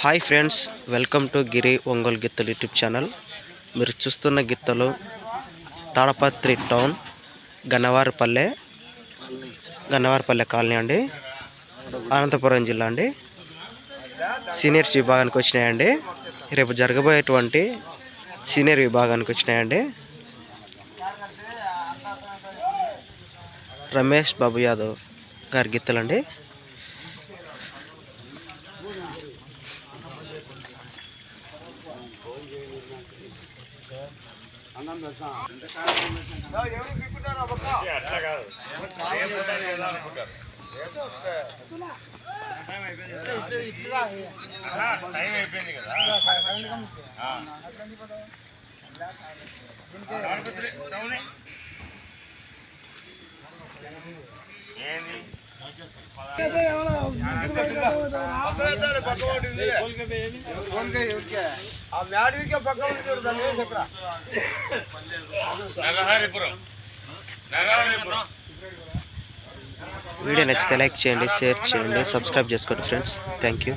Hi friends, welcome to గిరి ఒంగోలు గిత్తలు YouTube channel. మీరు చూస్తున్న గిత్తలు తాడపత్రి టౌన్ గన్నవారిపల్లె కాలనీ అండి, అనంతపురం జిల్లా అండి. సీనియర్స్ విభాగానికి వచ్చినాయండి. రేపు జరగబోయేటువంటి సీనియర్ విభాగానికి వచ్చినాయండి. రమేష్ బాబు యాదవ్ గారి గిత్తలండి. వీడియో నచ్చితే లైక్ చేయండి, షేర్ చేయండి, సబ్స్క్రైబ్ చేసుకోండి ఫ్రెండ్స్. Thank you.